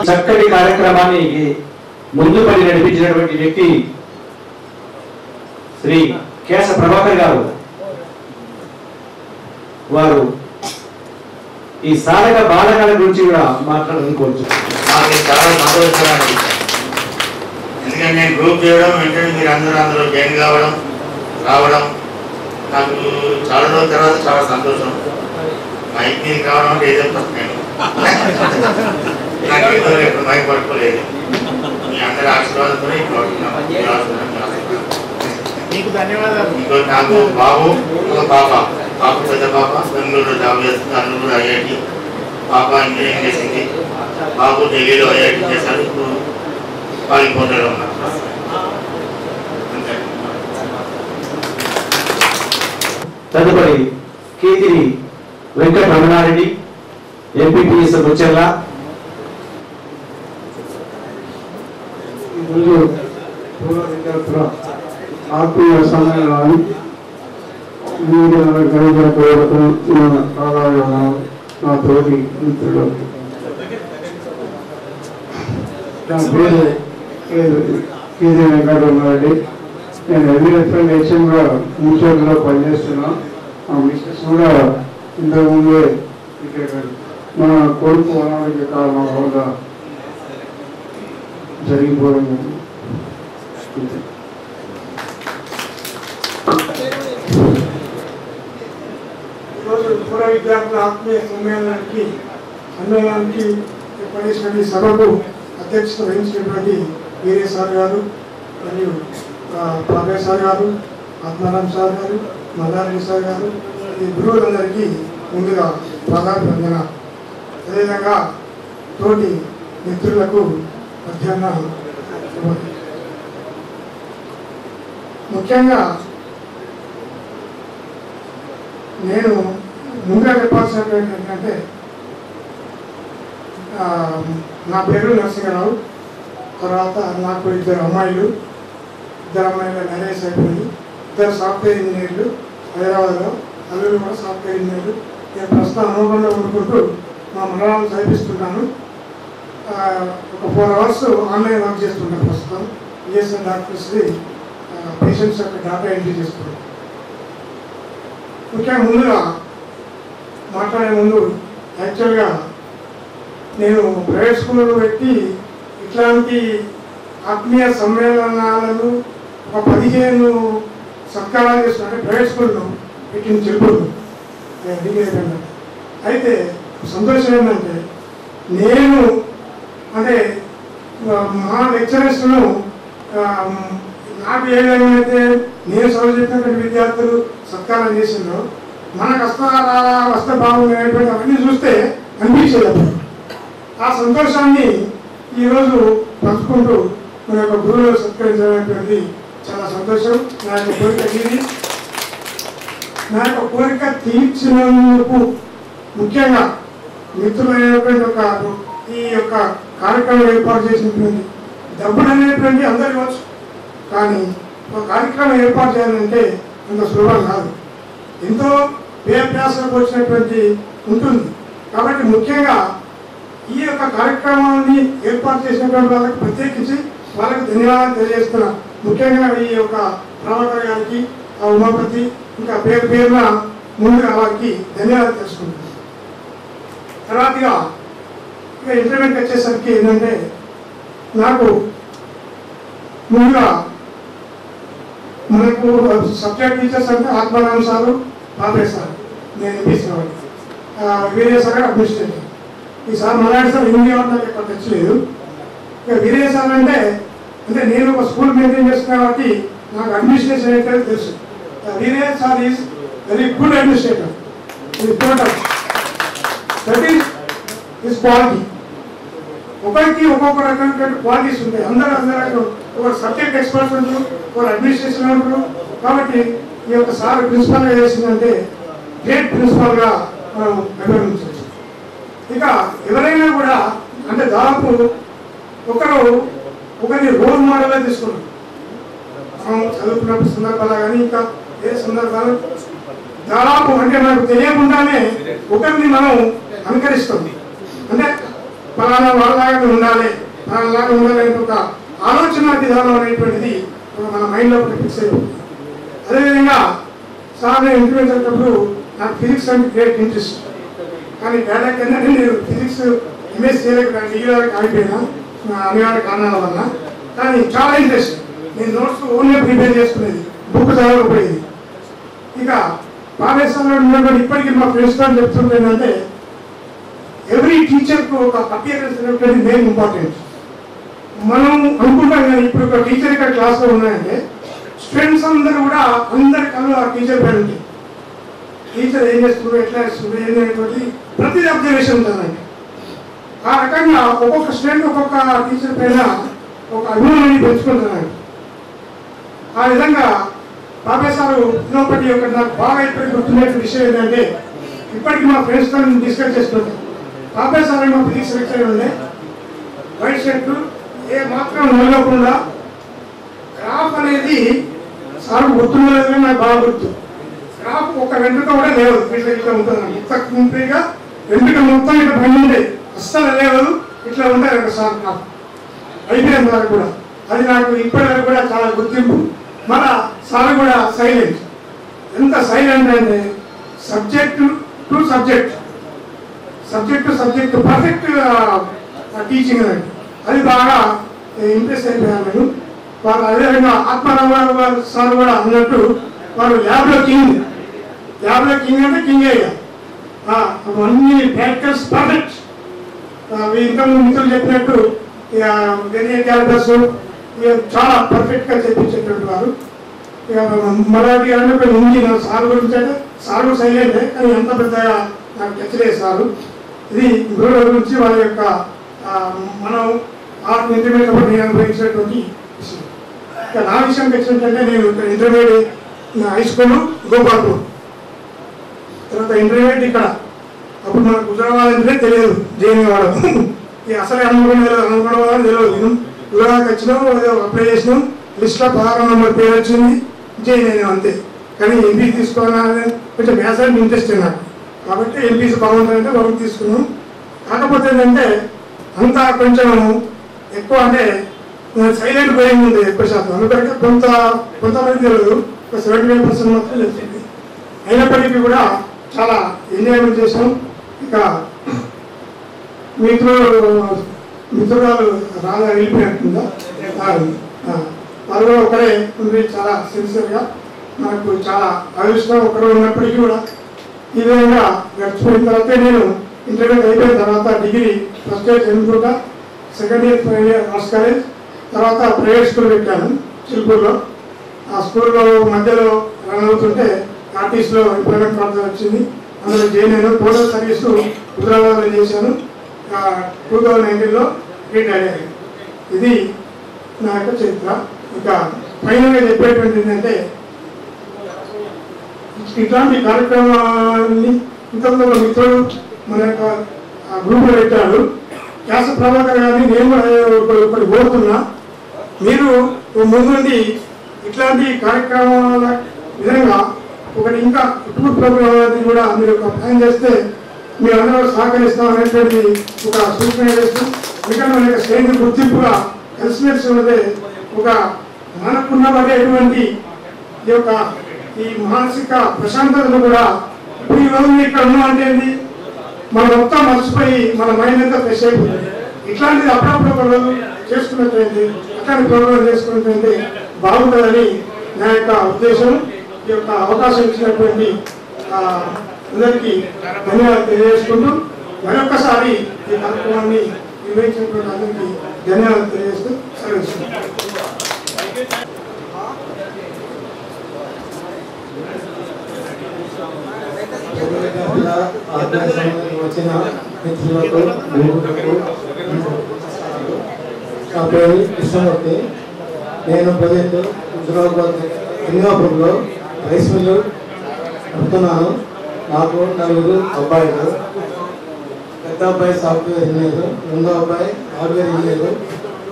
చక్కటి కార్యక్రమాన్ని ముందుపడి నడిపించినటువంటి వ్యక్తి శ్రీ కేశ ప్రభాకర్ గారు. వారు ఈ సాధక బాధకాల గురించి కూడా మాట్లాడాలని కోరుతున్నాను. చాలా సంతోషంగా ఎందుకంటే నేను గ్రూప్ చేయడం వెంటనే మీరు అందరూ జాయిన్ రావడం నాకు చాలా రోజుల తర్వాత చాలా సంతోషం. మైక్ మీద కావడం అంటే ఏదో నేను నాకు ఏదో ఎప్పుడు మైక్ పట్టుకోలేదు. మీ అందరి ఆశీర్వాదంతో మీకు ధన్యవాదాలు. ఇంకో నాకు బాబు ఒక పాప పెద్ద పాప బెంగళూరులో జాబ్ చేస్తుంది. అన్నూరు ఐఐటి పాప ఇంజనీరింగ్ చేసింది. బాబు ఢిల్లీలో ఐఐటి చేశారు. ఇప్పుడు కాలిఫోర్నియాలో ఉన్నారు. తదుపరి కేతిరి వెంకట రమణారెడ్డి ఎంపీపీఎస్ ముచ్చర్ల. ఆత్మీయ సమ్మేళనాన్ని నా తోటి మిత్రులు నా పేరు కేజీ వెంకటరమణారెడ్డి. నేను ఎమ్మెల్యేగా ముచ్చట్లో పనిచేస్తున్నా. మా మిస్సెస్ కూడా ఇంతకుముందే మన కొడుకు అనారోగ్య కారణం వల్ల జరిగిపోవడం. ఈరోజు పూర్వ విద్యార్థుల ఆత్మీయ సమ్మేళనానికి పనిచేసిన సభకు అధ్యక్షత వహించినటువంటి వీరే సార్ గారు మరియు పాపయ్య సార్ గారు, ఆత్మారాం సార్ గారు, మల్లారెడ్డి సార్ గారు, ఈ గురువులందరికీ ముందుగా ప్రాధాన్యత. అదేవిధంగా తోటి మిత్రులకు మధ్యాహ్నం. ముఖ్యంగా నేను ముందుగా చెప్పాల్సినటువంటి ఏంటంటే నా పేరు నరసింహరావు. తర్వాత నాకు ఇద్దరు అమ్మాయిలు మ్యారేజ్ అయిపోయింది. ఇద్దరు సాఫ్ట్వేర్ ఇంజనీర్లు హైదరాబాద్లో, అల్లులు కూడా సాఫ్ట్వేర్ ఇంజనీర్లు. నేను ప్రస్తుతం అనుభవంలో ఉండుకుంటూ మా మండలాలను చదివిస్తున్నాను. ఒక 4 hours ఆన్లైన్ వర్క్ చేస్తున్నాను ప్రస్తుతం. ఈఎస్ఎన్ డాక్టర్స్ది పేషెంట్స్ యొక్క డాటా ఎంట్రీ చేస్తున్నాను. ముఖ్యంగా ముందుగా మాట్లాడే ముందు యాక్చువల్గా నేను ప్రైవేట్ స్కూల్లో పెట్టి ఇట్లాంటి ఆత్మీయ సమ్మేళనాలను ఒక 15 సత్కారాలు చేస్తున్నాను. ప్రైవేట్ స్కూల్లో పెట్టిన చెప్పులు డిగ్రీ. అయితే సంతోషం ఏంటంటే నేను అంటే మా లెక్చరర్స్ను నాకు ఏ విధంగా అయితే నేను చదువు చెప్పినటువంటి విద్యార్థులు సత్కారం చేసిందో మనకు వస్తే బాగుండేటువంటి అవన్నీ చూస్తే అనిపించేది. ఆ సంతోషాన్ని ఈరోజు పంచుకుంటూ మన యొక్క గురువులు సత్కరించడానికి చాలా సంతోషం. నా యొక్క కోరిక ఇది. నా యొక్క కోరిక తీర్చినందుకు ముఖ్యంగా మిత్రులైనటువంటి ఈ యొక్క కార్యక్రమం ఏర్పాటు చేసినటువంటి డబ్బులు అనేటువంటి అందరూ ఇవ్వచ్చు, కానీ ఒక కార్యక్రమం ఏర్పాటు చేయాలంటే అంత సులభం కాదు. ఎంతో వ్యయాసకు వచ్చినటువంటి ఉంటుంది. కాబట్టి ముఖ్యంగా ఈ యొక్క కార్యక్రమాన్ని ఏర్పాటు చేసినటువంటి వాళ్ళకి ప్రత్యేకించి వాళ్ళకి ధన్యవాదాలు తెలియజేస్తున్నా. ముఖ్యంగా ఈ యొక్క ప్రభాకర్ గారికి, ఉమాపతి, ఇంకా పేరున ముందుగా వారికి ధన్యవాదాలు తెలుసుకుంటున్నాను. తర్వాతగా ఇక ఇంటర్వ్యూకి వచ్చేసరికి ఏంటంటే నాకు ముందుగా మనకు సబ్జెక్ట్ టీచర్స్ అంటే ఆత్మారాం సారు, పాపయ్య సార్, నేను ఎంపీసీ వీరే సార్ అడ్మినిస్ట్రేటర్. ఈ సార్ మలయాళ సార్ హిందీ వాళ్ళకి ఎక్కడ తెచ్చలేదు. ఇక వీరే సార్ అంటే నేను ఒక స్కూల్ మెయింటైన్ చేస్తున్నా కాబట్టి నాకు అడ్మినిస్ట్రేషన్ అయితే తెలుసు. వీరే sir is very good administrator. ఇది టోటల్ దట్ ఈస్ క్వాలిటీ. ఒకరికి ఒక్కొక్క రకమైన క్వాలిటీస్ ఉంటాయి. అందరూ ఒక సబ్జెక్ట్ ఎక్స్పర్ట్స్ ఉంటారు, ఒక అడ్మినిస్ట్రేషన్ ఉంటారు. కాబట్టి ఈ యొక్క సార్ ప్రిన్సిపల్గా చేసిందంటే గ్రేట్ ప్రిన్సిపల్గా మనం అభివర్ణించవచ్చు. ఇక ఎవరైనా కూడా అంటే దాదాపు ఒకరిని రోల్ మోడల్గా తీసుకున్నాం. మనం చదువుకున్నప్పుడు సందర్భాలు కానీ ఇంకా ఏ సందర్భాలు దాదాపు అంటే మనకు తెలియకుండానే ఒకరిని మనం అనుకరిస్తాం. అంటే ఫలానా వాళ్ళలాగానే ఉండాలి, ఫలానాలాగా ఉండాలనే ఒక ఆలోచన విధానం అనేటువంటిది మన మైండ్లో ఫిక్స్ అయిపోతుంది. అదేవిధంగా సార్ నేను ఇంటర్వ్యూ చేసేటప్పుడు నాకు ఫిజిక్స్ అంటే గ్రేట్ ఇంట్రెస్ట్, కానీ వేళ కన్నా నేను ఫిజిక్స్ ఎంఎస్ చేయలేక డిగ్రీ వరకు ఆగిపోయినా అనివార్య కారణాల వల్ల. కానీ చాలా ఇంట్రెస్ట్, నేను నోట్స్ ఓన్గా ప్రిపేర్ చేసుకునేది, బుక్ చదవకపోయేది. ఇక పాఠశాలలో ఉన్నప్పుడు ఇప్పటికీ మా ఫ్రెండ్స్తో చెప్తుంటే ఏంటంటే ఎవ్రీ టీచర్కు ఒక అపియరెన్స్ అనేటువంటి మెయిన్ ఇంపార్టెంట్. మనం అనుకుంటాం కానీ ఇప్పుడు ఒక టీచర్ ఇక్కడ క్లాస్లో ఉన్నాయంటే స్టూడెంట్స్ అందరూ కూడా అందరి కళ్ళు ఆ టీచర్ పైన ఉంటాయి. టీచర్ ఏం చేస్తున్నారు, ఎట్లా చేస్తున్నారు, ఏంటి అనేటువంటి ప్రతిదీ అబ్జర్వేషన్ ఉంటుందండి. ఆ రకంగా ఒక్కొక్క స్టూడెంట్ ఒక్కొక్క టీచర్ పైన ఒక అభిమానాన్ని పెంచుకుంటున్నాడు. ఆ విధంగా బాబాయ్ సారు ఉన్నప్పటి యొక్క నాకు బాగా ఇప్పటికి గుర్తుండే విషయం ఏంటంటే ఇప్పటికీ మా ఫ్రెండ్స్తో డిస్కస్ చేస్తుంటాను. బాబాయ్ సార్ మా ఫిజిక్స్ లెక్చర్ ఉండే వైట్ షర్ట్ ఏ మాత్రం నలగకుండా గ్రాఫ్ అనేది సార్ గుర్తుండలేదు, నాకు బాగా గుర్తు. గ్రాఫ్ ఒక వెంట్రుక కూడా లేవు, ఇట్లా ఇట్లా ఉంటుంది, ఇంత కుంపీగా వెంట్రుక మొత్తం ఇట్లా బండి ఉండేది, అస్సలు లేవు, ఇట్లా ఉంటాయి ఒక సార్ గ్రాఫ్ అయిపోయింది సార్ కూడా. అది నాకు ఇప్పటివరకు కూడా చాలా గుర్తింపు. మన సార్ కూడా సైలెంట్, ఎంత సైలెంట్ అంటే subject to subject, subject to subject perfect teaching అండి. అది బాగా ఇంప్రెస్ అయిపోయాను నేను. వారు అదేవిధంగా ఆత్మారావు గారు సార్ కూడా అన్నట్టు వారు ల్యాబ్లో కింగ్ అంటే కింగే. అన్ని ప్రాక్టికల్స్ పర్ఫెక్ట్. ఇంకా మిత్రులు చెప్పినట్టు ఇక వెరీ క్యారెక్టర్స్ చాలా పర్ఫెక్ట్గా చెప్పించేటువంటి వారు. ఇక మరాఠీ అంటే హిందీ సార్ గురించి అంటే సార్ కూడా సైలెంటే, కానీ ఎంత పెద్దగా నాకు టచ్ లేదు సారు. ఇది గురువుల గురించి వాళ్ళ యొక్క మనం ఇంటర్మీడియట్ అప్పుడు నేను అనుభవించినటువంటి విషయం. ఇక నా విషయానికి వచ్చినట్టంటే నేను ఇక్కడ ఇంటర్మీడియట్ హై స్కూల్ గోపాల్పూర్, తర్వాత ఇంటర్మీడియట్ ఇక్కడ. అప్పుడు మనకు హుజరాబాద్ అంటే తెలియదు, జేఎన్యూ వాడు అసలే అనుకునేవాళ్ళని తెలియదు. నేను హుజరాబాద్కి వచ్చినాం, అప్లై చేసినాం, లిస్ట్లో 16 నెంబర్ పేరు వచ్చింది, జేఎన్యూ అంతే. కానీ ఎంపీ తీసుకోవాలని కొంచెం మ్యాథ్స్ అంటే ఇంట్రెస్ట్ నాకు, కాబట్టి ఎంపీస్ బాగుంటాయంటే వాళ్ళు తీసుకున్నాం. కాకపోతే ఏంటంటే అంతా కొంచెం ఎక్కువ అంటే సైలెంట్ గోయింగ్ ఉంది ఎక్కువ శాతం. అందుకంటే కొంతమంది తెలియదు, 75% మాత్రం తెలిసింది. అయినప్పటికీ కూడా చాలా ఎంజాయ్మెంట్ చేసాం. ఇక మిత్రురాలు రాగా వెళ్ళిపోయినట్టుందా, వాళ్ళు కూడా ఒకరే ఉంది, చాలా సిన్సియర్గా మనకు చాలా అదృష్టం ఒకరు ఉన్నప్పటికీ కూడా ఈ విధంగా గడిచిపోయిన తర్వాత నేను ఇంటర్మీడియట్ అయిపోయిన తర్వాత డిగ్రీ ఫస్ట్ ఇయర్ చదువుకుంటా, second year final year arts college, తర్వాత ప్రైవేట్ స్కూల్ పెట్టాను చిలుకూరులో. ఆ స్కూల్లో మధ్యలో రన్ అవుతుంటే ఆర్టీసీలో ఎంప్లాయ్మెంట్ కార్డు వచ్చింది, అందులో జాయిన్ అయినా. పోలీస్ సర్వీసు హైదరాబాద్లో చేశాను, 2019లో రిటైర్ అయ్యాను. ఇది నా యొక్క చరిత్ర. ఇక ఫైనల్గా చెప్పేటువంటి ఏంటంటే ఇట్లాంటి కార్యక్రమాన్ని ఇంతకుముందు మిత్రులు మన యొక్క గ్రూపులో పెట్టాడు. వ్యాస ప్రభాకర్ గారిని నేను ఒకటి కోరుతున్నా, మీరు ముందుండి ఇట్లాంటి కార్యక్రమాల విధంగా ఒకటి ఇంకా టూర్ ప్రోగ్రామ్ అనేది కూడా మీరు ఒక ప్లాన్ చేస్తే మీరు అందరూ సహకరిస్తాం అనేటువంటి ఒక సూచన చేస్తూ, ఇంకా మన యొక్క శ్రేణి గుర్తింపుగా కలిసిమెలిసి ఉన్నదే ఒక మనకున్నటువంటి ఈ యొక్క ఈ మానసిక ప్రశాంతతను కూడా ఇప్పుడు ఈ రోజు ఇక్కడ ఉన్నాం అంటే ఏంటి, మనం మొత్తం మర్చిపోయి మన మైండ్ అంతా ఫ్రెష్ అయిపోతుంది. ఇట్లాంటిది అప్పుడప్పుడు ఒక రోజు చేసుకున్నట్లయితే, అట్లాంటి ప్రోగ్రాం చేసుకున్నట్లయితే బాగుంటుందని నా యొక్క ఉద్దేశం. ఈ యొక్క అవకాశం ఇచ్చినటువంటి అందరికీ ధన్యవాదాలు తెలియజేసుకుంటూ, మరొక్కసారి ఈ కార్యక్రమాన్ని నిర్వహించినటువంటి అందరికీ ధన్యవాదాలు తెలియజేస్తూ సెలవుస్తున్నాను. వచ్చిన మిత్రులకు నా పేరు కృష్ణమూర్తి. నేను ప్రజెంట్ హుజరాబాద్ సింగాపూర్లో రైస్ మిల్లు నడుపుతున్నాను. నాకు 4 అబ్బాయిలు. పెద్ద అబ్బాయి సాఫ్ట్వేర్ ఇంజనీర్, రెండో అబ్బాయి హార్డ్వేర్ ఇంజనీర్,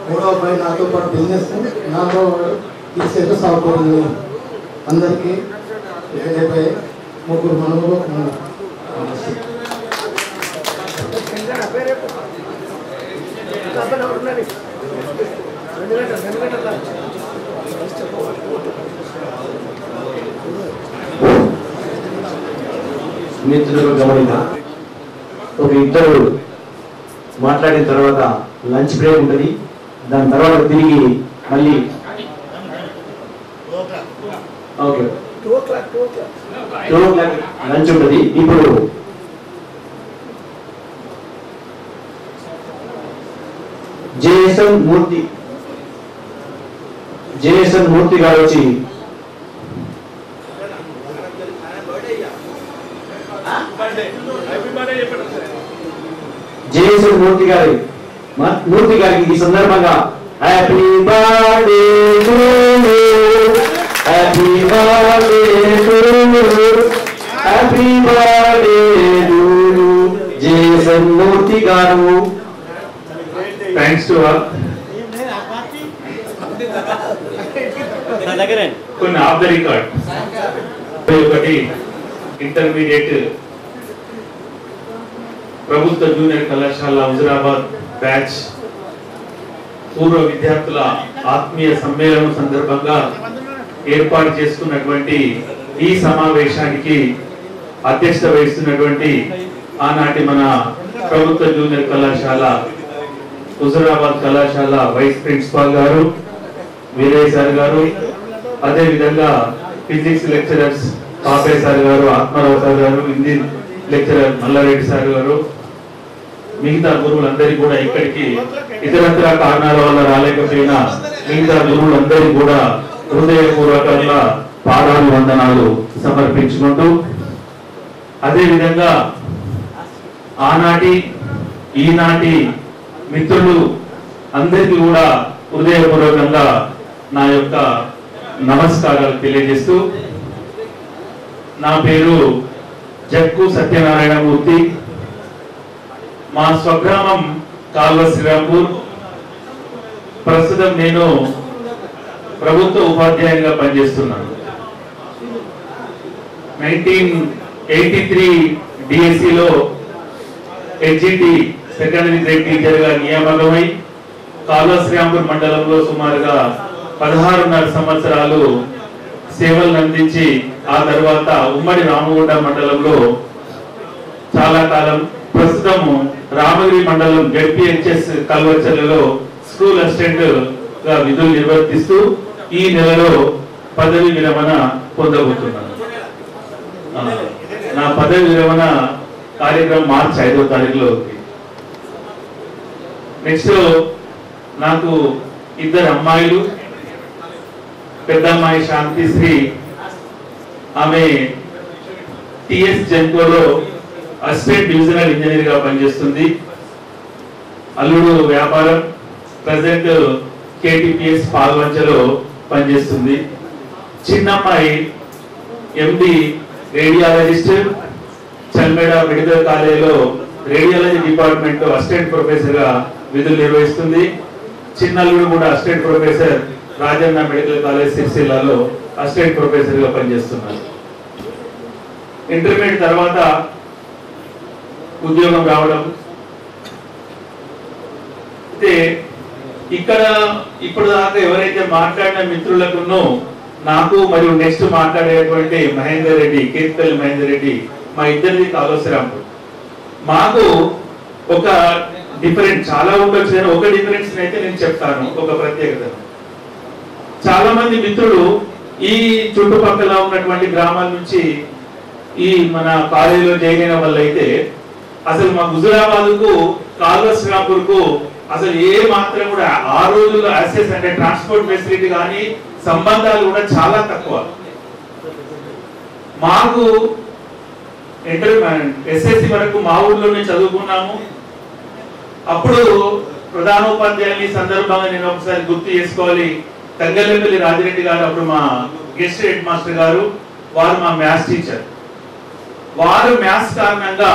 మూడో అబ్బాయి నాతో పాటు బిజినెస్, 4వ టీచర్ సాఫ్ట్వేర్ ఇంజనీర్. అందరికీ 3 మనవులు. మిత్రులకు గమనిక, ఒక ఇద్దరు మాట్లాడిన తర్వాత లంచ్ బ్రేక్ ఉంటుంది. దాని తర్వాత తిరిగి మళ్ళీ ఓకే 2 o'clock లంచ్ ఉంటుంది. ఇప్పుడు జేఎస్ఎన్ మూర్తి గారు వచ్చి జేఎస్ఎన్ మూర్తి గారికి ఈ సందర్భంగా happy birthday to you, happy birthday to you, happy birthday to you JSN Murthy గారు. Thanks to all. కొన్ని ఆఫ్ ద రికార్డ్. ఒకటి ఇంటర్మీడియట్ ప్రభుత్వ జూనియర్ కళాశాల హుజురాబాద్ బ్యాచ్ పూర్వ విద్యార్థుల ఆత్మీయ సమ్మేళనం సందర్భంగా ఏర్పాటు చేసుకున్నటువంటి ఈ సమావేశానికి అధ్యక్షత వహిస్తున్నటువంటి ఆనాటి మన ప్రభుత్వ జూనియర్ కళాశాల హుజురాబాద్ కళాశాల వైస్ ప్రిన్సిపాల్ గారు వీరయ్య సార్ గారు, అదే విధంగా ఫిజిక్స్ లెక్చరర్స్ పాపే సార్ గారు, ఆత్మారావు సార్ గారు, హిందీ లెక్చరర్ మల్లారెడ్డి సార్ గారు, మిగతా గురువులందరికీ కూడా ఇక్కడికి ఇతరత్ర కారణాల వల్ల రాలేకపోయినా మిగతా గురువులందరికీ కూడా హృదయపూర్వకంగా పాదాభివందనాలు సమర్పించుకుంటూ, అదే విధంగా ఆనాటి ఈనాటి మిత్రులు అందరికీ కూడా హృదయపూర్వకంగా నా యొక్క నమస్కారాలు తెలియజేస్తూ, నా పేరు జక్కు సత్యనారాయణ మూర్తి. మా స్వగ్రామం కాల్వ శ్రీరాంపూర్. ప్రస్తుతం నేను ప్రభుత్వ ఉపాధ్యాయునిగా పనిచేస్తున్నాను. 1983 డిఎస్సిలో హెచ్జిటి సెకండరీ గ్రేడ్ టీచర్ గా నియామకమై కాల్వ శ్రీరాంపూర్ మండలంలో సుమారుగా 16.5 సంవత్సరాలు సేవలు అందించి ఆ తర్వాత ఉమ్మడి రామగుండ మండలంలో చాలా కాలం, ప్రస్తుతం రామగిరి మండలం జెడ్పీహెచ్ఎస్ కల్వచర్లలో స్కూల్ అసిస్టెంట్ గా విధులు నిర్వర్తిస్తూ ఈ నెలలో పదవి విరమణ పొందబోతున్నాను. నా పదవి విరమణ కార్యక్రమం మార్చి 5వ తారీఖులో ఉంది. నెక్స్ట్ నాకు 2 అమ్మాయిలు. పెద్ద అమ్మాయి శాంతిశ్రీ, ఆమె టిఎస్ జెన్కోలో అసిస్టెంట్ డివిజనల్ ఇంజనీర్ గా పనిచేస్తుంది. అల్లుడు వ్యాపారం, ప్రెసిడెంట్ కేటీపీఎస్ పాల్వంచలో పనిచేస్తుంది. చిన్నమ్మాయి ఎండి రేడియాలజిస్ట్, చల్మేడ మెడికల్ కాలేజీలో రేడియాలజీ డిపార్ట్మెంట్ అసిస్టెంట్ ప్రొఫెసర్ గా విధులు నిర్వహిస్తుంది. చిన్నల్లుడు కూడా assistant professor Rajanna medical college సిరిసిల్లలో అసిస్టెంట్ ప్రొఫెసర్ గా పనిచేస్తున్నారు. ఇంటర్మీడియట్ తర్వాత ఉద్యోగం రావడం. అయితే ఇక్కడ ఇప్పుడు దాకా ఎవరైతే మాట్లాడిన మిత్రులకును నాకు మరియు నెక్స్ట్ మాట్లాడేటువంటి మహేందర్ రెడ్డి, కేతిపల్లి మహేందర్ రెడ్డి, మా ఇద్దరిది కాల్వ శ్రీరాంపూర్. మాకు ఒక డిఫరెంట్ చాలా ఉండొచ్చు, కానీ ఒక డిఫరెన్స్ అయితే నేను చెప్తాను, ఒక ప్రత్యేకత. చాలా మంది మిత్రులు ఈ చుట్టుపక్కల ఉన్నటువంటి గ్రామాల నుంచి ఈ మన కాలేజీలో జాయిన్ అయిన వాళ్ళు అయితే అసలు మా హుజురాబాద్ కు కాల్వ శ్రీరాంపూర్ కు అసలు ఏ మాత్రం కూడా ఆ రోజుల్లో యాక్సెస్ అంటే ట్రాన్స్పోర్ట్ ఫెసిలిటీ కానీ సంబంధాలు కూడా చాలా తక్కువ. మాకు ఎస్ఎస్సి వరకు మా ఊర్లోనే చదువుకున్నాము. అప్పుడు ప్రధానోపాధ్యాయుని సందర్భంగా నేను ఒకసారి గుర్తు చేసుకోవాలి. తంగలపల్లి రాజిరెడ్డి గారు అప్పుడు మా గెస్ట్ హెడ్ మాస్టర్ గారు, వారు మా మ్యాథ్స్ టీచర్. వారు మ్యాథ్స్ కారణంగా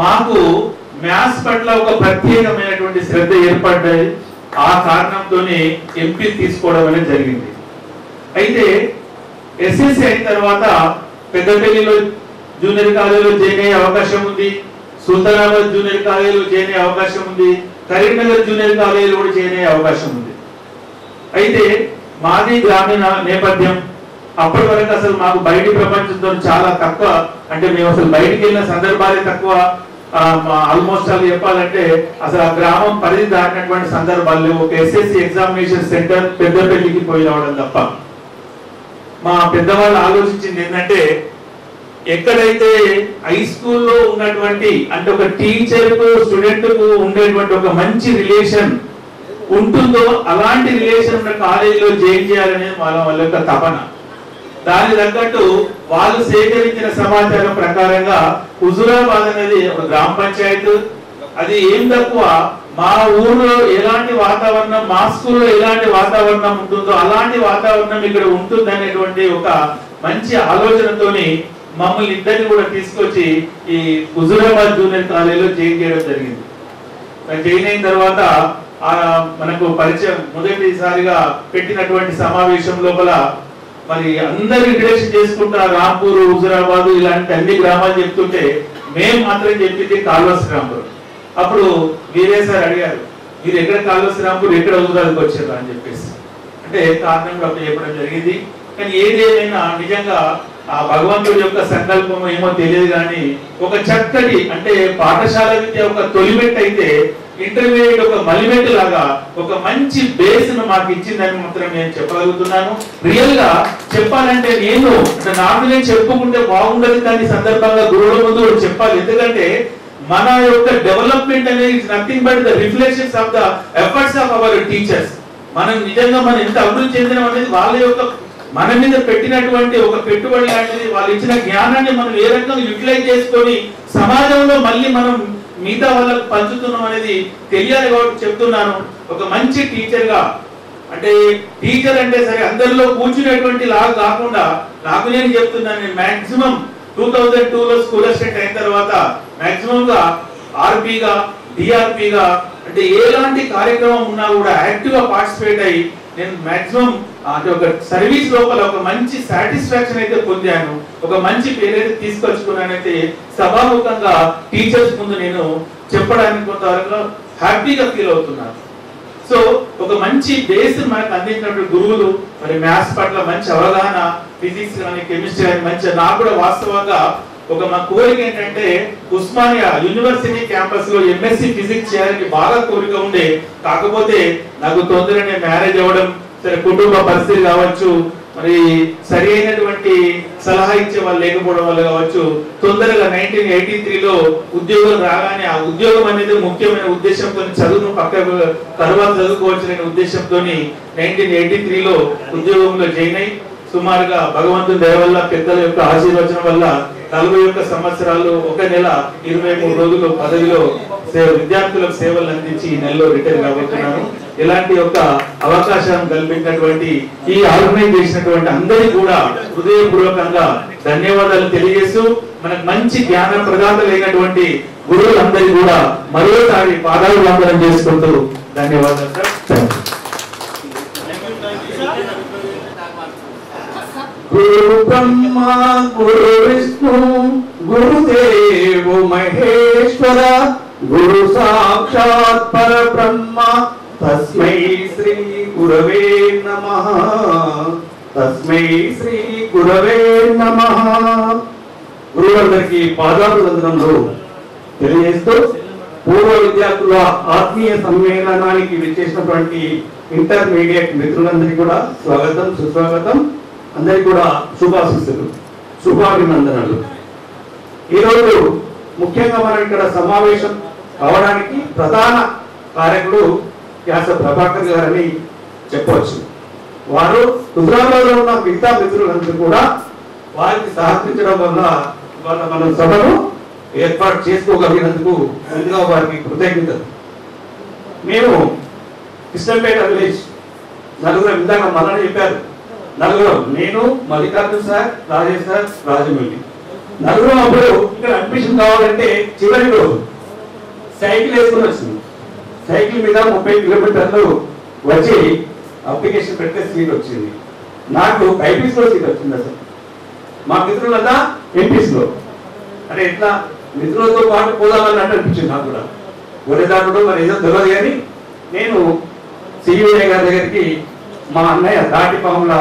మాకు మ్యాథ్స్ పట్ల ఒక ప్రత్యేకమైనటువంటి శ్రద్ధ ఏర్పడ్డాయి. ఆ కారణంతోనే ఎంపీ తీసుకోవడం అనేది జరిగింది. అయితే ఎస్ఎస్సి అయిన తర్వాత పెద్దపల్లిలో జూనియర్ కాలేజీలో జాయిన్ అయ్యే అవకాశం ఉంది, సుల్తానాబాద్ జూనియర్ కాలేజీలో జాయిన్ అయ్యే అవకాశం ఉంది, కరీంనగర్ జూనియర్ కాలేజీలో కూడా చేరే అవకాశం ఉంది. అయితే మాది గ్రామీణ నేపథ్యం. అప్పటి వరకు అసలు మాకు బయటి ప్రపంచంతో చాలా తక్కువ, అంటే మేము అసలు బయటికి వెళ్ళిన సందర్భాలే తక్కువ. ఆల్మోస్ట్ అలా చెప్పాలంటే అసలు ఆ గ్రామం పరిధి దాటినటువంటి సందర్భాలు ఒక ఎస్ఎస్సి ఎగ్జామినేషన్ సెంటర్ పెద్దపల్లికి పోయి రావడం తప్ప. మా పెద్దవాళ్ళు ఆలోచించింది ఏంటంటే ఎక్కడైతే హై స్కూల్లో ఉన్నటువంటి అంటే ఒక టీచర్ కు స్టూడెంట్ కు ఉండేటువంటి ఒక మంచి రిలేషన్ ఉంటుందో అలాంటి రిలేషన్ ఉన్న కాలేజీలో జాయిన్ చేయాలనేది వాళ్ళ యొక్క తపన. దాని తగ్గట్టు వాళ్ళు సేకరించిన సమాచారం ప్రకారంగా హుజూరాబాద్ అనేది ఒక గ్రామ పంచాయత్. అది ఏం తక్కువ, మా ఊర్లో ఎలాంటి వాతావరణం, మా స్కూల్లో ఎలాంటి వాతావరణం ఉంటుందో అలాంటి వాతావరణం ఇక్కడ ఉంటుంది అనేటువంటి ఒక మంచి ఆలోచనతోని మమ్మల్ని ఇద్దరిని కూడా తీసుకొచ్చి ఈ హుజూరాబాద్ జూనియర్ కాలేజీలో జాయిన్ చేయడం జరిగింది. జాయిన్ అయిన తర్వాత మనకు పరిచయం మొదటిసారిగా పెట్టినటువంటి సమావేశం లోపల మరి అందరు ఇంట్రడక్షన్ చేసుకుంటా రాంపూర్, హుజూరాబాద్ ఇలాంటి అన్ని గ్రామాలు చెప్తుంటే మేము మాత్రం చెప్పింది కాల్వస్ రాంపూర్. అప్పుడు వీరే సార్ అడిగారు, మీరు ఎక్కడ కాల్వస్ రాంపూర్ ఎక్కడ హుజూరాబాద్కి వచ్చారు అని చెప్పేసి. అంటే కారణం కూడా అప్పుడు చెప్పడం జరిగింది. కానీ ఏదేమైనా నిజంగా ఆ భగవంతుడి యొక్క సంకల్పం ఏమో తెలియదు కానీ ఒక చక్కటి అంటే పాఠశాల విద్య ఒక తొలిమెట్టు అయితే ఇంటర్మీడియట్ ఒక మలిమెట్టు లాగా ఒక మంచి బేస్ ను మాకు ఇచ్చిందని మాత్రం నేను చెప్పగలుగుతున్నాను. రియల్ గా చెప్పాలంటే నేను నాకు నేను చెప్పుకుంటే బాగుండదు, కానీ సందర్భంగా గురువుల ముందు కూడా చెప్పాలి. ఎందుకంటే మన యొక్క డెవలప్మెంట్ అనేది nothing but the reflections of the efforts of our teachers. మనం నిజంగా మనం ఎంత అభివృద్ధి చెందిన అనేది వాళ్ళ యొక్క మన మీద పెట్టినటువంటి ఒక పెట్టుబడి లాంటిది. వాళ్ళు ఇచ్చిన జ్ఞానాన్ని మనం ఏ రకంగా యూటిలైజ్ చేసుకొని సమాజంలో మళ్ళీ మనం మిగతా వాళ్ళకు పంచుతున్నాం అనేది తెలియాలి కాబట్టి చెప్తున్నాను. ఒక మంచి టీచర్ గా అంటే టీచర్ అంటే సరే అందరిలో కూర్చునేటువంటి లాగా కాకుండా నాకు నేను చెప్తున్నాను, నేను మాక్సిమం 2002లో స్కూల్ అసిస్టెంట్ అయిన తర్వాత మాక్సిమం గా ఆర్పీగా డిఆర్పీగా అంటే ఎలాంటి కార్యక్రమం ఉన్నా కూడా యాక్టివ్ గా పార్టిసిపేట్ అయ్యి నేను మాక్సిమం అంటే ఒక సర్వీస్ లోపల ఒక మంచి సాటిస్ఫాక్షన్ అయితే పొందాను, ఒక మంచి పేరు అయితే తీసుకొచ్చుకున్నానైతే సభాముఖంగా టీచర్స్ ముందు నేను చెప్పడానికి కొంతవరకు హ్యాపీగా ఫీల్ అవుతున్నాను. సో ఒక మంచి బేస్ మనకు అందించినటువంటి గురువులు, మరి మ్యాథ్స్ పట్ల మంచి అవగాహన, ఫిజిక్స్ కానీ కెమిస్ట్రీ కానీ మంచి. నాకు కూడా వాస్తవంగా ఒక మా కోరిక ఏంటంటే ఉస్మానియా యూనివర్సిటీ క్యాంపస్ లో ఎంఎస్సి ఫిజిక్స్ చేయాలని బాగా కోరిక ఉండే. కాకపోతే నాకు తొందరనే మ్యారేజ్ అవ్వడం, సరే కుటుంబ పరిస్థితి కావచ్చు, మరి సరి అయినటువంటి సలహా ఇచ్చే వాళ్ళు లేకపోవడం వల్ల కావచ్చు, తొందరగా 1983లో ఉద్యోగం రాగానే ఆ ఉద్యోగం అనేది ముఖ్యమైన ఉద్దేశంతో చదువును పక్క తర్వాత చదువుకోవాల్సిన ఉద్దేశంతో 1983లో ఉద్యోగంలో జాయిన్ అయ్యి సుమారుగా భగవంతుని దయ వల్ల పెద్దల యొక్క ఆశీర్వచనం వల్ల 41 సంవత్సరాలు 1 నెల 23 రోజులు పదవిలో విద్యార్థులకు సేవలు అందించి ఈ నెలలో రిటైర్ కాబోతున్నాను. ఇలాంటి ఒక అవకాశం కల్పించినటువంటి ఈ ఆర్గనైజ్ చేసినటువంటి అందరికీ కూడా హృదయపూర్వకంగా ధన్యవాదాలు తెలియజేస్తూ మనకు మంచి జ్ఞాన ప్రదాతలైనటువంటి గురువులందరికీ కూడా మరోసారి పాదాభివందనం చేసుకుంటూ ధన్యవాదాలు సార్. గురు బ్రహ్మ గురు విష్ణు గురుదేవ మహేశ్వర గురు సాక్షాత్ పరబ్రహ్మ తస్మై శ్రీ గురవే నమః. తస్మై శ్రీ గురవే నమః. గురువులందరికీ పాదాభివందనములు తెలియజేస్తూ పూర్వ విద్యార్థుల ఆత్మీయ సమ్మేళనానికి విచ్చేసినటువంటి ఇంటర్మీడియట్ మిత్రులందరికీ కూడా స్వాగతం, సుస్వాగతం. అందరికీ కూడా శుభాశీస్సులు, శుభాభినందనలు. ఈరోజు ముఖ్యంగా మనం ఇక్కడ సమావేశం కావడానికి ప్రధాన కారకులు వ్యాస ప్రభాకర్ గారని చెప్పవచ్చు. వారు హుజూరాబాద్లో ఉన్న మిగతా మిత్రులందరూ కూడా వారికి సహకరించడం వల్ల వాళ్ళ మనం సభను ఏర్పాటు చేసుకోగలిగినందుకు ముందుగా వారికి కృతజ్ఞతలు. మేము కృష్ణంపేట విలేజ్ నలుగురు, ఇందాక మళ్ళీ చెప్పారు, నలుగురం, నేను, మల్లికార్జున సార్, రాజేష్ సార్, రాజమౌళి నలుగురం. అప్పుడు ఇక్కడ అడ్మిషన్ కావాలంటే చివరి రోజు సైకిల్ వేసుకుని వచ్చింది. సైకిల్ మీద 30 కిలోమీటర్లు వచ్చి అప్లికేషన్ పెడితే సీట్ వచ్చింది. నాకు ఐపీఎస్ లో సీట్ వచ్చింది. అసలు మా మిత్రులంతా ఎంపీస్ లో. అంటే ఇట్లా మిత్రులతో పాటు పోదామని అనిపించింది నాకు కూడా. గొర్రెదారుడు మరి ఏదో తెలియదు కానీ నేను సివిఐ గారి దగ్గరికి మా అన్నయ్య తాటిపాముల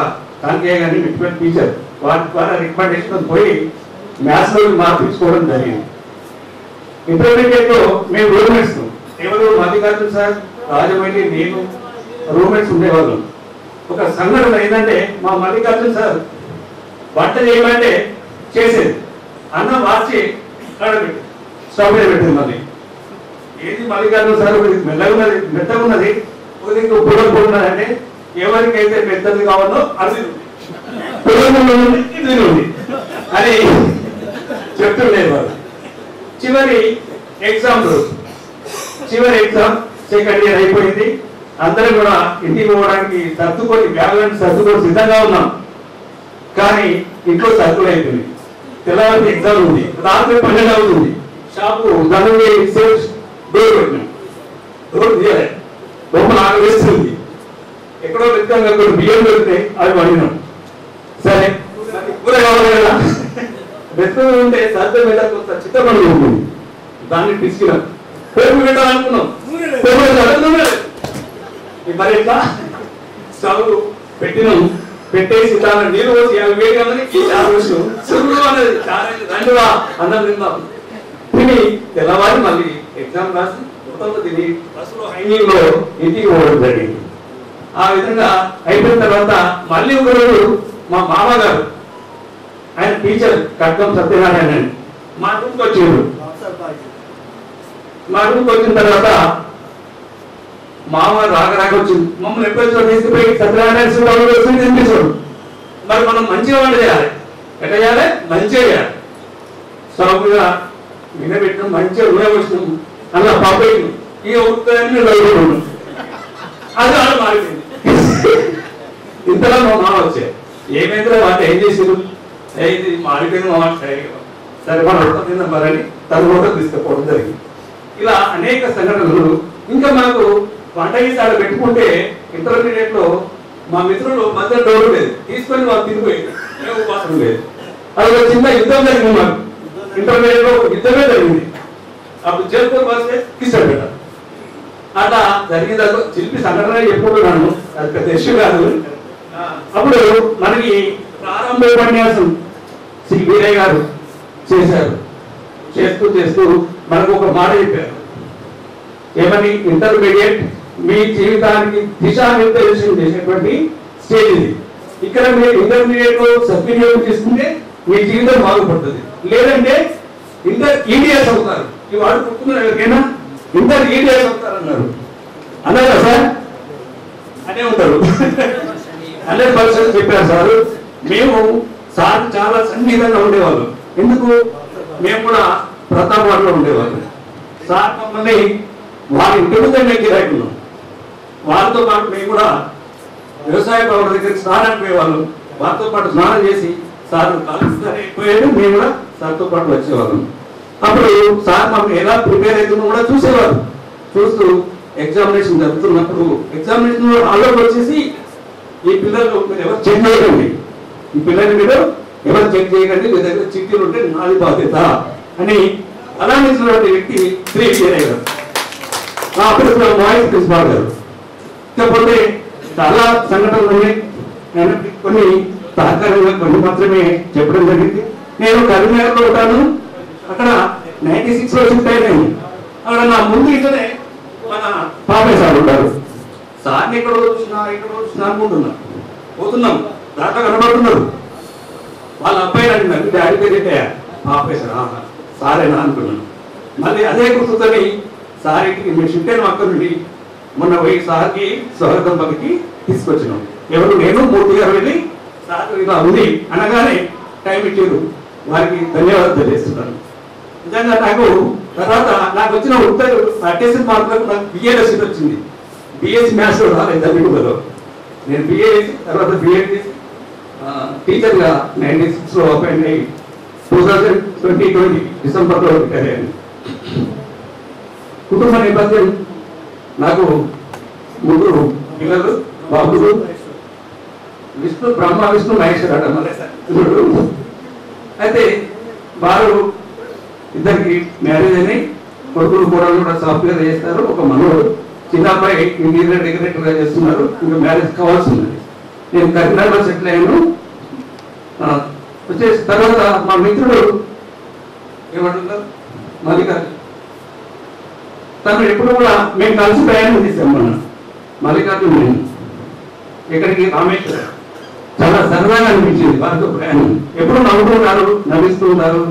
కాంతయ్య గారిని మెట్టిపెట్టి టీచర్ వారి ద్వారా రికమెండేషన్ పోయి మ్యాథ్స్లో మార్పించుకోవడం జరిగింది. ఇంటర్మీడియట్లో మేము రూమ్మేట్స్ ఎవరు మల్లికార్జున సార్, రాజమౌళి, నేను రూమ్మేట్స్ ఉండేవాళ్ళం. ఒక సంఘటన ఏంటంటే మా మల్లికార్జున సార్ వంట చేయమంటే చేసేది, అన్నం మార్చి కడబెట్టి స్టవ్ మీద పెట్టింది. మళ్ళీ ఏది మల్లికార్జున సార్ మెత్తగా ఉన్నది ఇంకో పొలం ఉన్నదంటే ఎవరికైతే పెద్దది కావాలో అది ఇది ఉంది అని చెప్తుండేది వాళ్ళు. చివరి ఎగ్జామ్ సెకండ్ ఇయర్ అయిపోయింది. అందరం కూడా ఇంటికి పోవడానికి సర్దుకొని బ్యాగులను సర్దుకొని సిద్ధంగా ఉన్నాం. కానీ ఇంట్లో సర్దులు అయిపోయింది. తెల్లవారి ఎగ్జామ్ ఉంది, రాత్రి 12 అవుతుంది. షాపు దాని డోర్ పెట్టినాం, డోర్ తీయలే, లోపల ఆరు వేస్తుంది. ఎక్కడో వెతకంగా బియ్యం పెడితే అవి పడినాం. సరే కూర కావాలి కదా, వెతుకు ఉంటే సర్ద మీద కొంత చిత్తపడి ఉంటుంది, దాన్ని పిసికినాం. పేరు పెట్టాలనుకున్నాం, మరి ఎట్లా స్టవ్ పెట్టినాం. పెట్టేసి చాలా నీళ్ళు పోసి అవి వేడి అన్నది సురుగు అన్నది రండివా అన్నం తిందాం. తిని తెల్లవారి మళ్ళీ ఎగ్జామ్ రాసి మొత్తంలో తిని బస్సులో హైనింగ్ లో ఇంటికి పోవడం జరిగింది. ఆ విధంగా అయిపోయిన తర్వాత మళ్ళీ ఒకరోజు మా మామగారు, ఆయన టీచర్ కట్కం సత్యనారాయణ, మా రూమ్కి వచ్చారు. మా రూమ్కి వచ్చిన తర్వాత మామ రాక వచ్చింది. మమ్మల్ని ఎప్పుడో తీసుకుపోయి సత్యనారాయణ తినిపించాడు. మరి మనం మంచిగా వంట చేయాలి, ఎట్లా చేయాలి, మంచిగా చేయాలి. స్టవ్ మీద వినబెట్టినాం, మంచిగా నూనె వచ్చినాం, అలా పాపేయను ఈ ఒక్కదాన్ని చదువుకున్నాం. అది వాళ్ళు మారిపోయింది. ఇంతలో మా మామ వచ్చాయి, ఏమైందో వాళ్ళు ఏం చేసారు, ఇది మారిపోయింది మా సరే మన వంట తిందాం మరని తన వంట తీసుకుపోవడం జరిగింది. ఇలా అనేక సంఘటనలు. ఇంకా మనకు వంట గీసాలు పెట్టుకుంటే ఇంటర్మీడియట్ లో మా మిత్రులు మధ్య డోర్ లేదు, తీసుకొని వాళ్ళు తిరిగిపోయింది, ఉపాసం లేదు. అది ఒక చిన్న యుద్ధం జరిగింది. మాకు ఇంటర్మీడియట్ లో యుద్ధమే జరిగింది. అప్పుడు జల్పూర్ వస్తే కిసపెట్ట అట్లా జరిగింది. శిల్పి సంఘటన చెప్పుకుంటున్నాను, అది పెద్ద ఇష్యూ కాదు. అప్పుడు మనకి ప్రారంభ ఉపన్యాసం శ్రీ వీరయ్య గారు చేశారు. చేస్తూ మనకు ఒక మాట చెప్పారు, ఏమని, ఇంటర్మీడియట్ మీ జీవితానికి దిశానిర్దేశం చేసేటువంటి స్టేజ్ ఇది. ఇక్కడ మీరు ఇంటర్మీడియట్ లో సద్వినియోగం చేసుకుంటే మీ జీవితం బాగుపడుతుంది, లేదంటే ఇంటర్ ఈడిఎస్ అవుతారు. ఈ వాడు పుట్టుకున్నారు ఎవరికైనా ఇంటర్ ఈడిఎస్ అవుతారు అన్నారు కదా సార్, అనే ఉంటారు. 100% చెప్పారు సార్. మేము సార్ చాలా సన్నిహితంగా ఉండేవాళ్ళం. ఎందుకు, మేము కూడా ప్రతాప్ వాడలో ఉండేవాళ్ళం. సార్ మమ్మల్ని వారి ఇంటి ముందే మేము గిరాకున్నాం. వారితో పాటు మేము కూడా వ్యవసాయ పౌరుల దగ్గరికి స్నానానికి పోయేవాళ్ళం. వారితో పాటు స్నానం చేసి సార్ అయిపోయాడు, మేము కూడా సార్తో పాటు వచ్చేవాళ్ళం. అప్పుడు సార్ మమ్మల్ని ఎలా ప్రిపేర్ అవుతుందో కూడా చూసేవారు. చూస్తూ ఎగ్జామినేషన్ జరుగుతున్నప్పుడు ఎగ్జామినేషన్ హాల్లోకి వచ్చేసి, ఈ పిల్లలు మీరు ఎవరు చెక్ చేయకండి, ఈ పిల్లల్ని మీరు ఎవరు చెక్ చేయకండి, మీ దగ్గర చిట్టీలు ఉంటే నాది బాధ్యత అని అలాంటి వ్యక్తి శ్రీ వీరయ్య గారు, అప్పుడు వాయిస్ ప్రిన్సిపాల్ గారు. ఇకపోతే చాలా సంఘటనలు ఉన్నాయి, కొన్ని సహకారంగా కొన్ని మాత్రమే చెప్పడం జరిగింది. నేను కరీంనగర్లో ఉంటాను, అక్కడ 96 లో షిఫ్ట్ అయినాను. అక్కడ నా ముందు ఇట్లనే మన పాపయ్య సార్ ఉంటారు. సార్ని ఎక్కడో చూసినా అనుకుంటున్నా, పోతున్నాం, దాంట్లో కనబడుతున్నారు. వాళ్ళ అబ్బాయి అడిగినారు, డాడీ పేరు పాపయ్య సార్, సారేనా అనుకున్నాను. మళ్ళీ అదే గుర్తుతోని సార్ ఇంటికి మేము షిఫ్ట్ అయిన అక్కడ నుండి మొన్న పోయి సార్కి స్వాగతం పలికి తీసుకొచ్చినాం. ఎవరు, నేను మూర్తి గారు వెళ్ళి సార్ ఇలా ఉంది అనగానే టైం ఇచ్చారు, వారికి ధన్యవాదాలు తెలియజేస్తున్నాను. నిజంగా తర్వాత నాకు వచ్చిన ఉత్తరు అటెన్షన్ మార్కులకు నాకు బిఏలో సీట్ వచ్చింది. బిఎస్సి మ్యాథ్స్ లో రాలేదు తమిళలో. నేను బిఏ చేసి తర్వాత బిఎడ్ చేసి టీచర్గా 96 లో అపాయింట్ అయ్యి 2020 డిసెంబర్లో రిటైర్ అయ్యాను. కుటుంబ నేపథ్యం, నాకు 3 పిల్లలు, బాబులు, బ్రహ్మ విష్ణు మహేశ్వర. అయితే వారు ఇద్దరికి మ్యారేజ్ అయినాయి. కొడుకులు కూడా సాఫ్ట్వేర్ చేస్తారు. ఒక మనోడు చిన్న అబ్బాయి ఇంటీరియర్ డెకరేటర్గా చేస్తున్నారు. ఇంకా మ్యారేజ్ కావాల్సి ఉంది. నేను కరీంనగర్లో సెటిల్ అయ్యాను. వచ్చేసిన తర్వాత మా మిత్రుడు ఏమంటున్నారు మల్లికార్జున, తను ఎప్పుడు కూడా మేము కలిసి ప్రయాణం చేసాం. మన మల్లికార్జున నేను ఎక్కడికి రామేశ్వరం చాలా సరదాగా అనిపించింది వారితో ప్రయాణం. ఎప్పుడు నవ్వుతున్నారు, నవ్విస్తూ ఉన్నారు.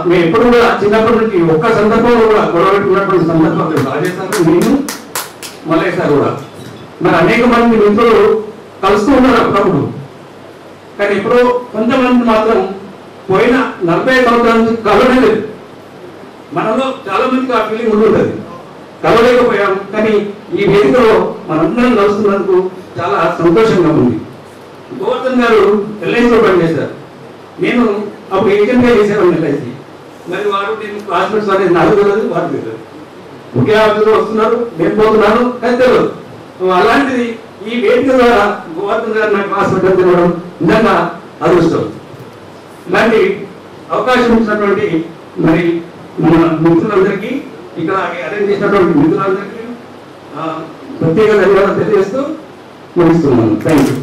మేము ఎప్పుడు కూడా చిన్నప్పటి నుంచి ఒక్క సందర్భంలో కూడా గొడవ పెట్టుకున్నటువంటి సందర్భాలు రాజేష్ సార్, నేను, మల్లయ్య సార్ కూడా. మరి అనేక మంది మిత్రులు కలుస్తూ ఉన్నారు అప్పుడప్పుడు. కానీ ఎప్పుడో కొంతమంది మాత్రం పోయిన 40 సంవత్సరాల నుంచి కలవలేదు. మనలో చాలా మందికి ఆ ఫీలింగ్ ఉంటుంది, కలవలేకపోయాం. కానీ ఈ వేదికలో మనందరం కలుస్తున్నందుకు చాలా సంతోషంగా ఉంది. గోవర్ధన్ గారు ఎల్ఐసిలో పనిచేశారు. నేను అప్పుడు ఏజెంట్గా చేసేవాడిని ఎల్ఐసి. మరి వారు నేను క్లాస్మేట్స్ అనేది నాకు తెలియదు, వారు తెలియదు. ఒకే ఆఫీసులో వస్తున్నారు, నేను పోతున్నాను, కానీ తెలియదు. అలాంటిది ఈ వేదిక ద్వారా గోవర్ధన్ గారు నాకు క్లాస్మేట్ అని తినడం నిజంగా అదృష్టం. ఇలాంటి అవకాశం ఇచ్చినటువంటి మరి మన మిత్రులందరికీ, ఇక్కడ అరేంజ్ చేసినటువంటి మిత్రులందరికీ ప్రత్యేక ధన్యవాదాలు తెలియజేస్తూ ముగిస్తున్నాను. Thank you.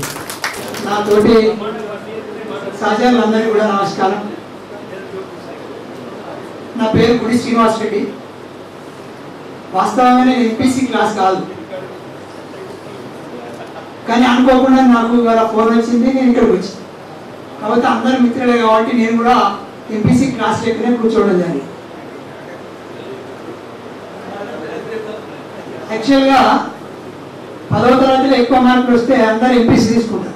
నాతోటి సహచరులందరికీ కూడా నమస్కారం. నా పేరు గుడి శ్రీనివాస్ రెడ్డి. వాస్తవంగా నేను ఎంపీసీ క్లాస్ కాదు, కానీ అనుకోకుండా నాకు ఇవాళ ఫోన్ వచ్చింది, నేను ఇక్కడికి వచ్చాను. కాబట్టి అందరు మిత్రులే కాబట్టి నేను కూడా ఎంపీసీ క్లాస్ లెక్కనే కూర్చోవడం జరిగింది. యాక్చువల్గా 10వ తరగతిలో ఎక్కువ మార్కులు వస్తే అందరు ఎంపీసీ తీసుకుంటారు.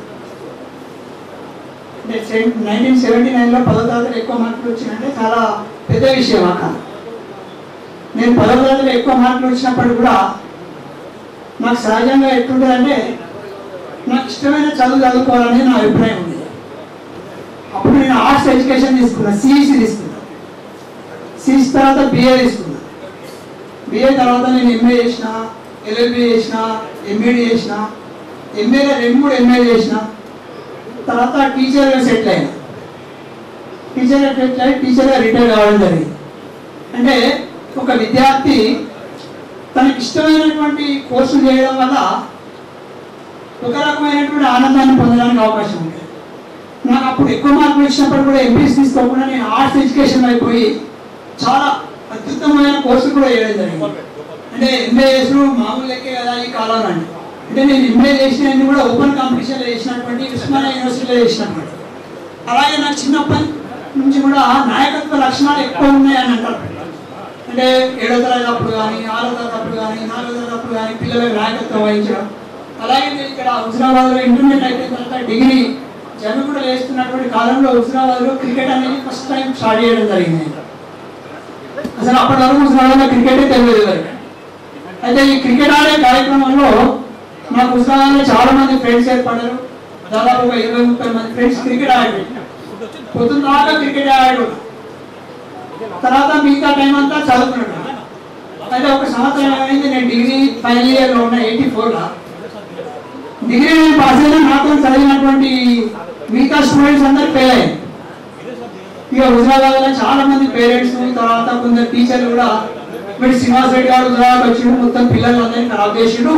1979లో 10వ తరగతిలో ఎక్కువ మార్కులు వచ్చినంటే చాలా పెద్ద విషయం. అక్కడ నేను 10వ తరగతిలో ఎక్కువ మార్కులు వచ్చినప్పుడు కూడా నాకు సహజంగా ఎట్లుంటుందంటే నాకు ఇష్టమైన చదువు చదువుకోవాలని నా అభిప్రాయం ఉంది. అప్పుడు నేను ఆర్ట్స్ ఎడ్యుకేషన్ తీసుకున్నా, సిఈసి తీసుకున్నా. సిఈసి తర్వాత బిఏ తీసుకున్నా. బిఏ తర్వాత నేను ఎంఏ చేసిన, ఎల్ఎల్బి చేసిన, ఎంఈడి చేసిన, ఎంఏలో 2-3 ఎంఏ చేసిన. తర్వాత టీచర్గా సెటిల్ అయినా. టీచర్గా సెటిల్ అయ్యి టీచర్గా రిటైర్ కావడం జరిగింది. అంటే ఒక విద్యార్థి తనకి ఇష్టమైనటువంటి కోర్సులు చేయడం వల్ల ఒక రకమైనటువంటి ఆనందాన్ని పొందడానికి అవకాశం ఉంటుంది. నాకు అప్పుడు ఎక్కువ మార్కులు ఇచ్చినప్పుడు కూడా ఎంపీసీ తీసుకోకుండా నేను ఆర్ట్స్ ఎడ్యుకేషన్ అయిపోయి చాలా అద్భుతమైన కోర్సులు కూడా చేయడం జరిగింది. అంటే ఎంఏ చేసిన మామూలు లెక్కే కదా ఈ కాలంలో. అంటే నేను ఎంఏ చేసినవన్నీ కూడా ఓపెన్ కాంపిటీషన్లో చేసినటువంటి ఉస్మానియా యూనివర్సిటీలో చేసినటువంటి. అలాగే నాకు చిన్నప్పటి నుంచి కూడా నాయకత్వ లక్షణాలు ఎక్కువ ఉన్నాయని అంటారు. అంటే 7వ తరగతి అప్పుడు కానీ, 6వ తరగతి అప్పుడు కానీ, 4వ తరగతి అప్పుడు కానీ పిల్లలకు నాయకత్వం వహించడం. అలాగే నేను ఇక్కడ హుజరాబాద్లో ఇంటర్మీడియట్ అయిపోయిన తర్వాత డిగ్రీ జమిగుడలో వేస్తున్నటువంటి కాలంలో హుజరాబాద్లో క్రికెట్ అనేది ఫస్ట్ టైం స్టార్ట్ చేయడం జరిగింది. అసలు అప్పటి వరకు హుజరాబాద్లో క్రికెటే తెలియదు. అయితే ఈ క్రికెట్ ఆడే కార్యక్రమంలో నాకు హుజరాబాద్లో చాలా మంది ఫ్రెండ్స్ ఏర్పడ్డారు. దాదాపు 20-30 మంది ఫ్రెండ్స్ క్రికెట్ ఆడారు. పొద్దున్న దాకా క్రికెట్ ఆడాడు. తర్వాత మిగతా టైం అంతా చదువుకున్నాడు. అయితే ఒక సంవత్సరం ఏమైంది, నేను డిగ్రీ ఫైనల్ ఇయర్లో ఉన్న 84లో డిగ్రీ నేను పాస్ అయినా నాతో చదివినటువంటి మిగతా స్టూడెంట్స్ అందరూ ఫెయిల్ అయ్యారు. ఇక హుజరాబాద్లో చాలా మంది పేరెంట్స్, తర్వాత కొందరు టీచర్లు కూడా వీడు శ్రీనివాస్ రెడ్డి గారు హుజరాబాద్ వచ్చిండు, మొత్తం పిల్లలందరినీ ఖరాబ్ చేసిండు,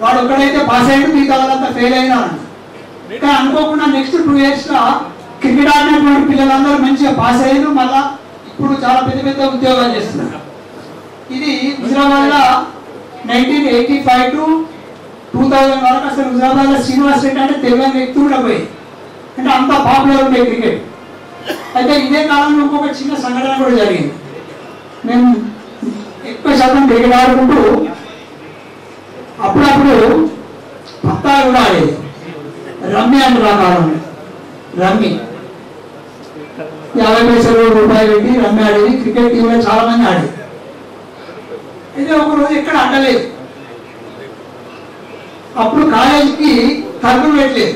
వాడు ఒక్కడైతే పాస్ అయ్యాడు, మిగతా వాళ్ళంతా ఫెయిల్ అయినా. కానీ అనుకోకుండా నెక్స్ట్ 2 yearsలో క్రికెట్ ఆడినటువంటి పిల్లలందరూ మంచిగా పాస్ అయ్యారు. మళ్ళా ఇప్పుడు చాలా పెద్ద పెద్ద ఉద్యోగాలు చేస్తున్నారు. ఇది హుజరాబాద్లో 1985 to 2000 వరకు అసలు హుజరాబాద్లో శ్రీనివాస్ రెడ్డి అంటే తెలియని వ్యక్తి కూడా పోయి, అంటే అంత పాపులర్ ఉండే క్రికెట్. అయితే ఇదే కాలంలో ఇంకొక చిన్న సంఘటన కూడా జరిగింది. మేము ఎక్కువ శాతం క్రికెట్ ఆడుకుంటూ అప్పుడప్పుడు పత్తాలు కూడా ఆడేది. రమ్మీ అంటారు ఆ కాలంలో. రమ్మీ 50 పైసలు రూపాయలు పెట్టి రమ్మీ ఆడేది. క్రికెట్ టీంలో చాలా మంది ఆడేది. అయితే ఒక రోజు ఎక్కడ ఆడలేదు. అప్పుడు కాలేజీకి తలుపులు పెట్టలేదు.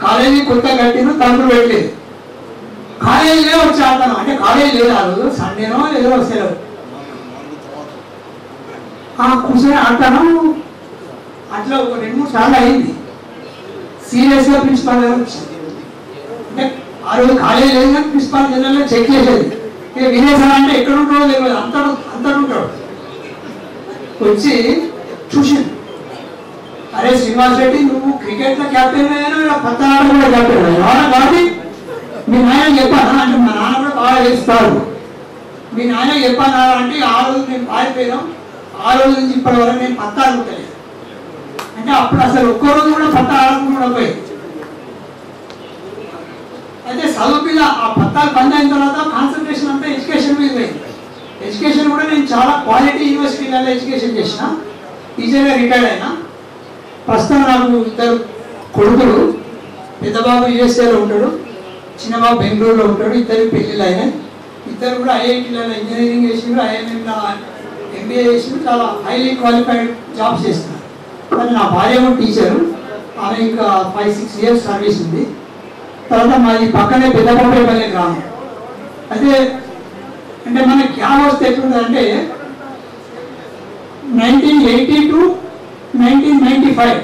కాలేజీ కొత్త కట్టిన తలుపులు పెట్టలేదు. కాలేజీలో వచ్చి ఆడతాను అంటే కాలేజీ లేదు ఆ రోజు, సండేనో ఏదో సెలవు. కూర్చొని ఆడతాను. అట్లా ఒక 2-3 సార్లు అయింది. సీరియస్గా ప్రిన్సిపాల్ గారు అంటే ఆ రోజు కాలేజీ లేదు కానీ ప్రిన్సిపాల్ జనరల్గా చెక్ చేసేది ఇక విజయ్ సార్ అంటే ఎక్కడ ఉంటాడో తెలియదు, అంతడు ఉంటాడు. వచ్చి చూసి, అరే శ్రీనివాస్ రెడ్డి నువ్వు క్రికెట్లో క్యాప్టెన్ అయ్యాను, పత్తనాడు కూడా క్యాప్టెన్ అయ్యాను కాబట్టి మీ నాయన చెప్పాను అంటే మా నాన్న కూడా బాగా వేస్తాడు. మీ నాయన చెప్పాను అంటే ఆ రోజు నేను పారిపోయాను, ఆ రోజు నుంచి ఇప్పటి వరకు నేను పత్తా ఆడుకోలేదు. అంటే అప్పుడు అసలు ఒక్కో రోజు కూడా పత్తా ఆడుకుంటూ పోయింది. అయితే చదువు మీద ఆ పత్తాలు బంద్ అయిన తర్వాత కాన్సన్ట్రేషన్ అంతా ఎడ్యుకేషన్ మీద పోయింది. ఎడ్యుకేషన్ కూడా నేను చాలా క్వాలిటీ యూనివర్సిటీలలో ఎడ్యుకేషన్ చేసిన, టీచర్గా రిటైర్డ్ అయినా. ప్రస్తుతం నాకు ఇద్దరు కొడుకులు, పెద్దబాబు యూఎస్ఏలో ఉంటాడు, చిన్నబాబు బెంగళూరులో ఉంటాడు. ఇద్దరికి పెళ్ళిళ్ళు అయినాయి. ఇద్దరు కూడా ఐఐటీలలో ఇంజనీరింగ్ చేసిండ్రు, ఐఎంఎంలో ఎంబీఏ చేసిండ్రు, చాలా హైలీ క్వాలిఫైడ్ జాబ్స్ చేస్తున్నారు. కానీ నా భార్య కూడా టీచరు, ఆమె ఇంకా 5-6 years సర్వీస్ ఉంది. తర్వాత మాది పక్కనే పెద్దబాబుపల్లి గ్రామం. అయితే అంటే మన గ్యాప్ వస్తే ఎట్లుంటుందంటే 1980 to 1995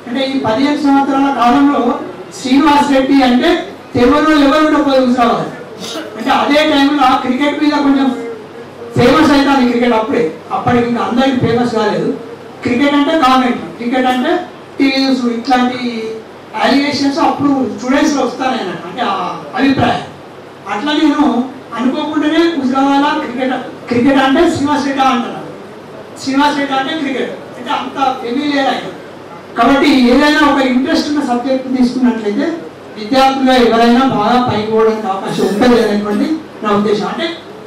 అంటే ఈ 15 సంవత్సరాల కాలంలో శ్రీనివాస్ రెడ్డి అంటే తెలుగులో ఎవరు ఉండకపోతే హుజరాబాద్. అంటే అదే టైంలో క్రికెట్ మీద కొంచెం ఫేమస్ అవుతుంది క్రికెట్. అప్పటికి ఇంకా అందరికి ఫేమస్ కాలేదు. క్రికెట్ అంటే కామెంట్, క్రికెట్ అంటే టీవీ చూసు, ఇట్లాంటి అలిగేషన్స్ అప్పుడు స్టూడెంట్స్లో వస్తాయి అన్నట్టు, అంటే ఆ అభిప్రాయం. అట్లా నేను అనుకోకుండానే హుజరాబాద్ క్రికెట్ అంటే శ్రీనివాస్ రెడ్డి అంటున్నాను, శ్రీనివాస్ రెడ్డి అంటే క్రికెట్ అంటే అంత ఫెమిలియర్ అయ్యారు. కాబట్టి ఏదైనా ఒక ఇంట్రెస్ట్ ఉన్న సబ్జెక్ట్ తీసుకున్నట్లయితే విద్యార్థులు ఎవరైనా బాగా పైకి పోవడానికి అవకాశం ఉంటుంది అనేటువంటి నా ఉద్దేశం. అంటే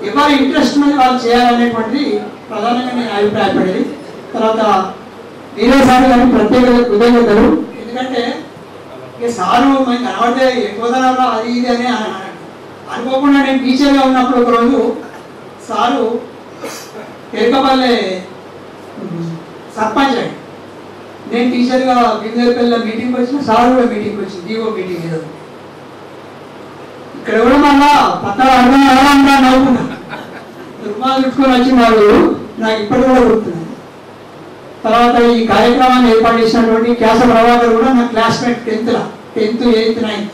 ఎవరి ఇంట్రెస్ట్ ఉన్నది వాళ్ళు చేయాలనేటువంటిది ప్రధానంగా నేను అభిప్రాయపడేది. తర్వాత వీరే సార్ గారికి ప్రత్యేక కృతజ్ఞతలు. ఎందుకంటే ఇక సారు మనకి కనబడితే ఎక్కువదనంలో అది ఇది అని అనుకోకుండా నేను టీచర్గా ఉన్నప్పుడు ఒకరోజు సారు ఎరకపల్లె సర్పంచ్ అండి, నేను టీచర్గా బిందెపల్లి మీటింగ్కి వచ్చిన, సార్ కూడా మీటింగ్కి వచ్చింది, డిఓ మీటింగ్ ఏదో. ఇక్కడ కూడా మళ్ళా పక్కన అర్థం నవ్వుకున్నా, దుర్మాలు చుట్టుకొని వచ్చిన వాళ్ళు నాకు ఇప్పటికి కూడా గుర్తున్నాయి. తర్వాత ఈ కార్యక్రమాన్ని ఏర్పాటు చేసినటువంటి క్యాస ప్రభాకర్ కూడా నా క్లాస్మేట్ 10th 8th 9th.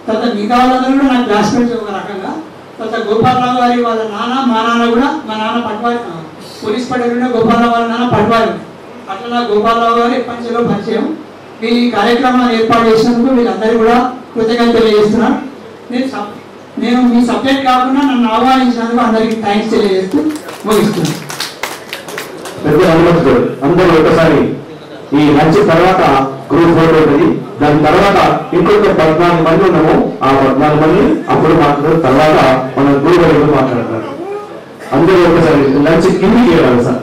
తర్వాత మిగతా వాళ్ళందరూ కూడా నా క్లాస్మేట్స్ ఒక రకంగా. తర్వాత గోపాలరావు గారి వాళ్ళ నాన్న, మా నాన్న కూడా, మా నాన్న పట్వారి పోలీస్ పట్టణంలో గోపాలరావు వాళ్ళ నాన్న పట్వారి. అట్లా నా గోపాలరావు గారు ఎప్పటి నుంచో పరిచయం. ఈ కార్యక్రమాన్ని ఏర్పాటు చేసినందుకు వీళ్ళందరూ కూడా కృతజ్ఞతలు తెలియజేస్తున్నాను. నేను మీ సబ్జెక్ట్ కాకుండా నన్ను ఆహ్వానించినందుకు అందరికీ థ్యాంక్స్ తెలియజేస్తూ ముగిస్తున్నాను. అందరూ ఒకసారి ఈ లంచ్ తర్వాత గ్రూప్ ఫోటో ఉంటుంది, దాని తర్వాత ఇంకొక 14 మంది ఉన్నాము. ఆ 14 మంది అప్పుడు మాట్లాడుతున్న తర్వాత మనం గ్రూప్ మాట్లాడతారు. అందరూ ఒకసారి లంచ్ కిందికి వెళ్ళాలి సార్.